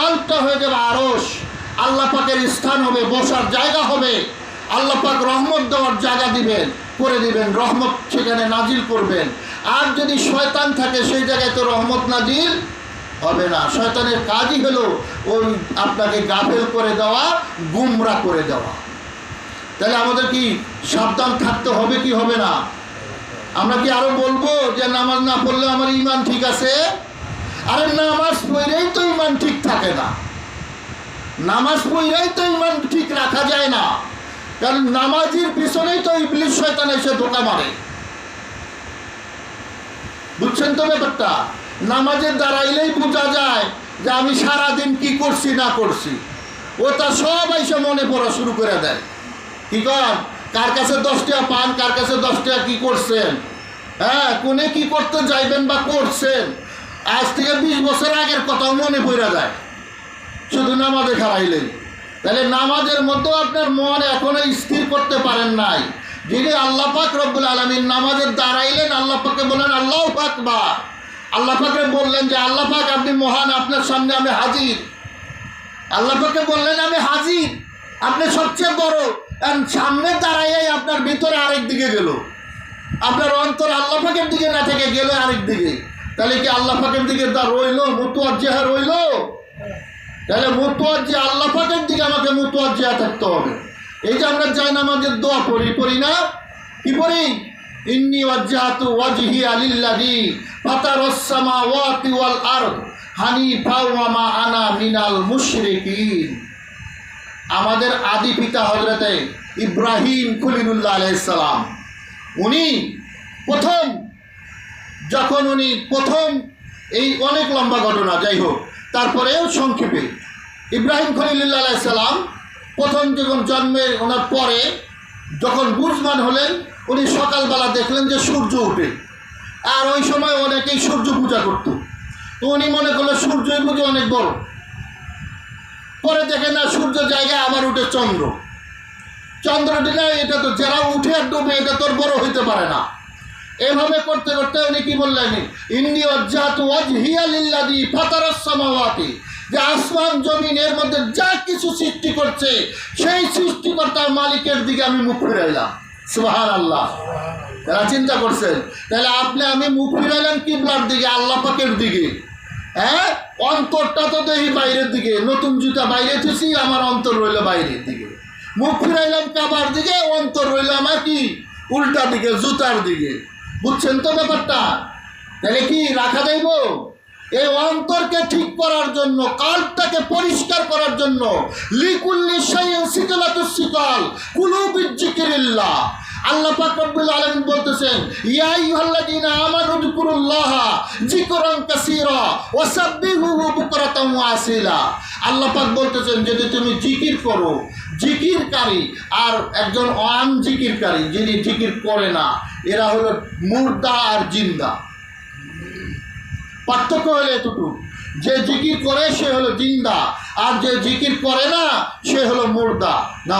কাল্পটা হয়ে যাবে আরশ, আল্লাহ পাকের স্থান হবে, বসার জায়গা হবে, আল্লাহ পাক রহমত দেওয়ার জায়গা দিবেন, করে দিবেন, রহমত সেখানে নাজিল করবেন। আর যদি শয়তান থাকে সেই জায়গায় তো রহমত নাজিল হবে না। শয়তানের কাজই হলো ওই আপনাকে গাফেল করে দেওয়া, গুমরা করে দেওয়া। তাহলে আমাদের কি সাবধান থাকতে হবে কি হবে না? আমরা কি আরো বলবো যে নামাজ না পড়লে আমার ঈমান ঠিক আছে? আরে নামাজ পড়লেই তো ঈমান ঠিক থাকে না, নামাজ পড়লেই তো ঈমান ঠিক রাখা যায় না। কারণ নামাজের পিছনেই তো ইবলিস শয়তান এসে ধোঁকা মারে। বুঝছেন তো ব্যাপারটা? নামাজের দাঁড়াইলেই বোঝা যায় যে আমি সারাদিন কি করছি না করছি। ওটা সব এসে মনে পড়া শুরু করে দেয়। কি কর, কার কাছে 10 টাকা পান, কার কাছে 10 টাকা কি করছেন, হ্যাঁ কোনে কি করতে যাইবেন বা করছেন, আজ থেকে 20 বছর আগের কথাও মনে পড়ে যায় শুধু নামাজে খারাইলেই। তাহলে নামাজের মধ্যেও আপনার মন এখনো স্থির করতে পারেন নাই। যিনি আল্লাহ পাক রব্বুল আলামিন নামাজের দাঁড়াইলেন, আল্লাহ পাককে বললেন আল্লাহু আকবার, আল্লাহ পাককে বললেন যে আল্লাহ পাক আপনি মহান, আপনার সামনে আমি হাজির। আল্লাহ পাককে বললেন আমি হাজির, আপনি সবচেয়ে বড়। সামনে দাঁড়াইয়াই আপনার ভিতরে আরেক দিকে গেল, আপনার অন্তর আল্লাহ পাকের দিকে না থেকে গেল আরেক দিকে। তাহলে কি আল্লাহ পাকের দিকে তা রইল, মুতওয়াজ্জিহ রইল? তাহলে মুতওয়াজ্জিহ আল্লাহ পাকের দিকে আমাকে মুতওয়াজ্জিহ থাকতে হবে। এই যে আমরা জায়নামাজের দোয়া পড়ি না, কি পড়ি? ইন্নী ওয়াজ্জাহতু ওয়াজহিয়া লিল্লাযী ফাতারাস সামাওয়াতি ওয়াল আরদ হানিফা ওয়া মা আনা মিনাল মুশরিকিন। আমাদের আদি পিতা হযরতে ইব্রাহিম খলিলুল্লাহ আলাইহিস সালাম, উনি প্রথম এই অনেক লম্বা ঘটনা, যাই হোক তারপরেও সংক্ষেপে, ইব্রাহিম খলিলুল্লাহ আলাইহিস সালাম প্রথম যখন জন্মে ওনার পরে যখন বুঝমান হলেন, উনি সকালবেলা দেখলেন যে সূর্য ওঠে। আর ওই সময় অনেকেই সূর্য পূজা করত। তো উনি মনে করলেন সূর্যই বুঝি অনেক বড়। পরে দেখে না সূর্য জায়গায় আবার উঠে চন্দ্র, চন্দ্রটি না, এটা তো যারা উঠে আর ডুবে এটা তোর বড় হইতে পারে না। এভাবে করতে করতে উনি কি বললেন? ইন্নী ওয়াজ্জাহতু ওয়াজহিয়া লিল্লাযী ফাতারাস সামাওয়াতি, যে আসমান জমিন এর মধ্যে যা কিছু সৃষ্টি করছে সেই সৃষ্টিকর্তার মালিকের দিকে আমি মুখ ফিরাইলাম। সুবহানাল্লাহ। তারা চিন্তা করছেন, তাহলে আমি মুখ ফিরাইলাম কিবলার দিকে, আল্লাহ পাকের দিকে। হ্যাঁ, অন্তরটা তো দেখি বাইরের দিকে, নতুন জুতা বাইরে থুছি, আমার অন্তর রইল বাইরের দিকে। মুখ ফিরাইলাম কাবার দিকে, অন্তর রইল আমার কি উল্টা দিকে, জুতার দিকে। বুঝছেন তো ব্যাপারটা? তাহলে কি রাখা যাইব? এই অন্তরকে ঠিক করার জন্য, কালটাকে পরিষ্কার করার জন্য, লিকুল্লি শাইইন সিকালাতুস সিকাল কুলুবিজ যিকরিল্লাহ। আল্লাহ পাক রব্বুল আলামিন বলতেছেন, ইয়া আইয়ুহাল্লাযীনা আমানু যিকুরুল্লাহা যিকরান কাসীরা ওয়া সাব্বিহুহু বুকরাতান ওয়া আসীলা। আল্লাহ পাক বলতেছেন যদি তুমি জিকির করো, জিকিরকারী আর একজন অন জিকিরকারী, যিনি জিকির করে না, এরা হলো মুর্দা আর জিন্দা। পার্থক্য হলো এতটুকু, যে জিকির করে সে হলো জিন্দা, আর যে জিকির করে না সে হলো মুর্দা। না